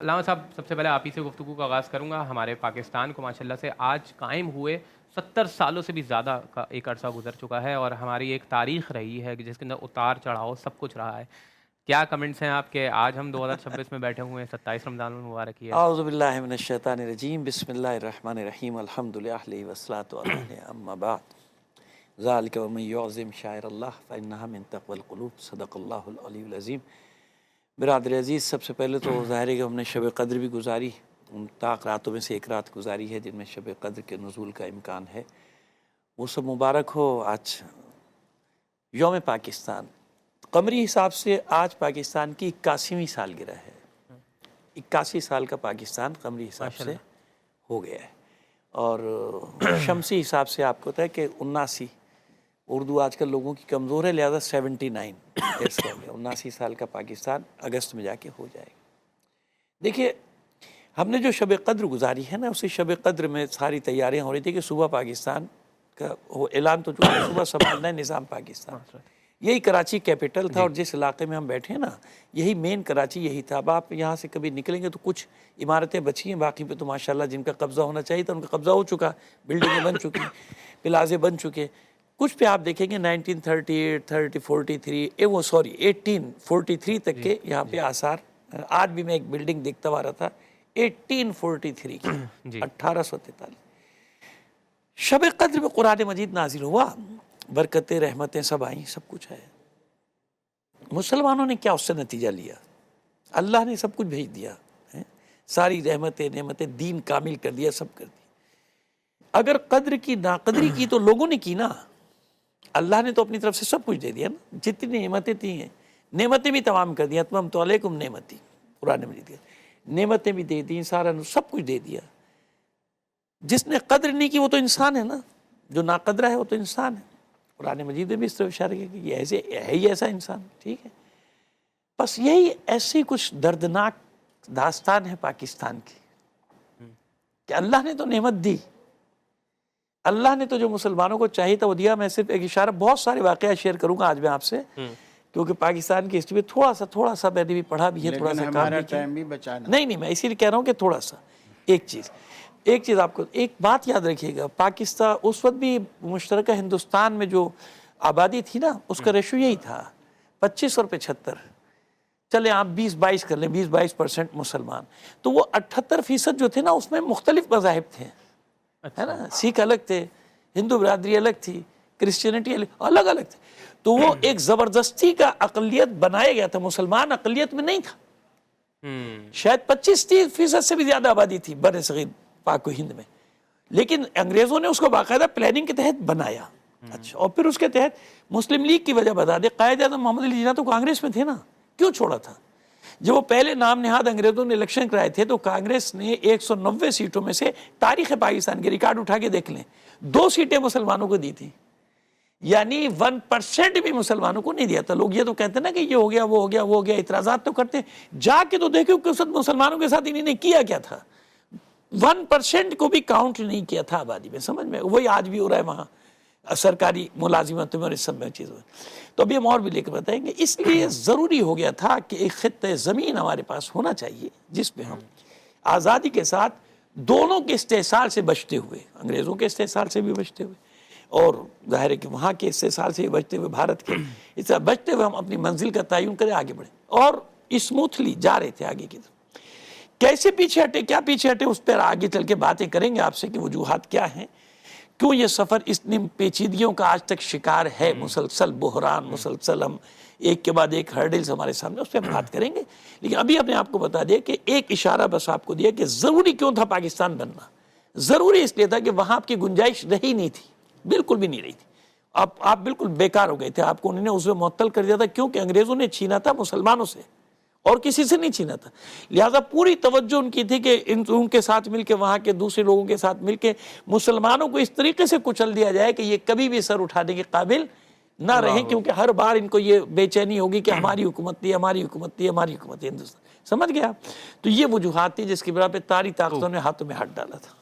علامہ صاحب، سب سے پہلے آپ ہی سے گفتگو کا آغاز کروں گا. ہمارے پاکستان کو ماشاءاللہ سے آج قائم ہوئے 70 سالوں سے بھی زیادہ کا ایک عرصہ گزر چکا ہے، اور ہماری ایک تاریخ رہی ہے جس کے اندر اتار چڑھاؤ سب کچھ رہا ہے. کیا کمنٹس ہیں آپ کے؟ آج ہم 2026 میں بیٹھے ہوئے ہیں، 27 رمضان المبارک ہے. اعوذ باللہ من الشیطان الرجیم، بسم اللہ الرحمن الرحیم، الحمدللہ والصلاة علیہ اما بعد، ذالک ومن یعظم شعائر اللہ فإنہا من تقوی القلوب، صدق اللہ العلی العظیم. برادر عزیز، سب سے پہلے تو ظاہر ہے کہ ہم نے شب قدر بھی گزاری، ان طاق راتوں میں سے ایک رات گزاری ہے جن میں شب قدر کے نزول کا امکان ہے. وہ سب مبارک ہو. آج یوم پاکستان، قمری حساب سے آج پاکستان کی 81ویں سالگرہ ہے. 81 سال کا پاکستان قمری حساب سے ہو گیا ہے، اور شمسی حساب سے آپ کو پتہ ہے کہ 79، اردو آج کل لوگوں کی کمزور ہے لہذا 79 ایئرس ہو گیا. 79 سال کا پاکستان اگست میں جا کے ہو جائے گا. دیکھیے، ہم نے جو شب قدر گزاری ہے نا، اسی شب قدر میں ساری تیاریاں ہو رہی تھی کہ صبح پاکستان کا وہ اعلان تو چونکہ صبح سنبھالنا ہے نظام پاکستان. یہی کراچی کیپٹل تھا، اور جس علاقے میں ہم بیٹھے ہیں نا، یہی مین کراچی یہی تھا. اب آپ یہاں سے کبھی نکلیں گے تو کچھ عمارتیں بچی ہیں، باقی پہ تو ماشاءاللہ جن کا قبضہ ہونا چاہیے تھا ان کا قبضہ ہو چکا، بلڈنگیں بن چکی، پلازے بن چکے. کچھ پہ آپ دیکھیں گے 1938 1843 تک کے یہاں پہ آثار. آج بھی میں ایک بلڈنگ دیکھتا ہوا رہا تھا 1843 کی، 1843. شب قدر میں قرآن مجید نازل ہوا، برکتیں رحمتیں سب آئیں، سب کچھ ہے. مسلمانوں نے کیا اس سے نتیجہ لیا؟ اللہ نے سب کچھ بھیج دیا، ساری رحمتیں نعمتیں، دین کامل کر دیا، سب کر دیا. اگر قدر کی ناقدری کی تو لوگوں نے کی نا. اللہ نے تو اپنی طرف سے سب کچھ دے دیا نا، جتنی نعمتیں تھیں ہیں نعمتیں بھی تمام کر دیا. اتممت علیکم نعمتی، قرآن مجید نعمتیں بھی دے دی، سارا سب کچھ دے دیا. جس نے قدر نہیں کی وہ تو انسان ہے نا، جو ناقدرہ ہے وہ تو انسان ہے. قرآن مجید میں بھی اس طرح اشارہ کیا کہ یہ ایسے ہے ہی ایسا انسان. ٹھیک ہے، بس یہی ایسی کچھ دردناک داستان ہے پاکستان کی کہ اللہ نے تو نعمت دی، اللہ نے تو جو مسلمانوں کو چاہیے تھا وہ دیا. میں صرف ایک اشارہ، بہت سارے واقعات شیئر کروں گا آج میں آپ سے، کیونکہ پاکستان کی ہسٹری میں تھوڑا سا میں نے بھی پڑھا بھی ہے، تھوڑا سا کام بھی کیا. نہیں میں اسی لیے کہہ رہا ہوں کہ تھوڑا سا ایک چیز آپ کو ایک بات یاد رکھیے گا. پاکستان اس وقت بھی مشترکہ ہندوستان میں جو آبادی تھی نا، اس کا ریشو یہی تھا 25 اور 75. چلے آپ 20-22 کر لیں، 20-22% مسلمان. تو وہ 78% جو تھے نا، اس میں مختلف مذاہب تھے، ہے نا. سکھ الگ تھے، ہندو برادری الگ تھی، کرسچینٹی الگ تھے. تو وہ ایک زبردستی کا اقلیت بنایا گیا تھا. مسلمان اقلیت میں نہیں تھا. شاید 25-30% سے بھی زیادہ آبادی تھی بر صغیر پاک و ہند میں، لیکن انگریزوں نے اس کو باقاعدہ پلاننگ کے تحت بنایا. اچھا، اور پھر اس کے تحت مسلم لیگ کی وجہ بتا دے. قائد اعظم محمد علی جناح تو کانگریس میں تھے نا، کیوں چھوڑا تھا؟ جب وہ پہلے نام نہاد انگریزوں نے الیکشن کرائے تھے تو کانگریس نے 190 سیٹوں میں سے، تاریخ پاکستان کے ریکارڈ اٹھا کے دیکھ لیں، 2 سیٹیں مسلمانوں کو دی تھی. یعنی 1% بھی مسلمانوں کو نہیں دیا تھا. لوگ یہ تو کہتے ہیں نا کہ یہ ہو گیا وہ ہو گیا وہ ہو گیا، اعتراضات تو کرتے ہیں. جا کے تو دیکھو کہ اس وقت مسلمانوں کے ساتھ انہوں نے کیا کیا تھا. 1% کو بھی کاؤنٹ نہیں کیا تھا آبادی میں. سمجھ میں وہی آج بھی ہو رہا ہے وہاں سرکاری ملازمتوں میں اور اس سب میں چیزوں. تو ابھی ہم اور بھی لے کے بتائیں گے. اس لیے ضروری ہو گیا تھا کہ ایک خطہ زمین ہمارے پاس ہونا چاہیے جس پہ ہم آزادی کے ساتھ دونوں کے استحصال سے بچتے ہوئے، انگریزوں کے استحصال سے بھی بچتے ہوئے، اور ظاہر ہے کہ وہاں کے استحصال سے بھی بچتے ہوئے، بھارت کے اس طرح بچتے ہوئے ہم اپنی منزل کا تعین کریں، آگے بڑھیں. اور اسموتھلی جا رہے تھے آگے کی طرف. کیسے پیچھے ہٹے، کیا پیچھے ہٹے، اس پر آگے چل کے باتیں کریں گے آپ سے کہ وجوہات کیا ہیں، کیوں یہ سفر اتنی پیچیدگیوں کا آج تک شکار ہے. مسلسل بحران، مسلسل ہم ایک کے بعد ایک ہرڈلز ہمارے سامنے، اس پہ ہم بات کریں گے. لیکن ابھی اپنے آپ کو بتا دیا کہ ایک اشارہ بس آپ کو دیا کہ ضروری کیوں تھا پاکستان بننا. ضروری اس لیے تھا کہ وہاں آپ کی گنجائش رہی نہیں تھی، بالکل بھی نہیں رہی تھی. آپ بالکل بیکار ہو گئے تھے. آپ کو انہوں نے اس میں معطل کر دیا تھا، کیونکہ انگریزوں نے چھینا تھا مسلمانوں سے اور کسی سے نہیں چھینا تھا. لہٰذا پوری توجہ ان کی تھی کہ ان کے ساتھ مل کے، وہاں کے دوسرے لوگوں کے ساتھ مل کے مسلمانوں کو اس طریقے سے کچل دیا جائے کہ یہ کبھی بھی سر اٹھانے کے قابل نہ رہیں، کیونکہ ہر بار ان کو یہ بے چینی ہوگی کہ ہماری حکومت تھی، ہماری حکومت تھی، ہماری حکومت تھی ہندوستان. سمجھ گیا؟ تو یہ وجوہات تھی جس کی بنا پہ تاری طاقتوں نے ہاتھوں میں ہاتھ ڈالا تھا.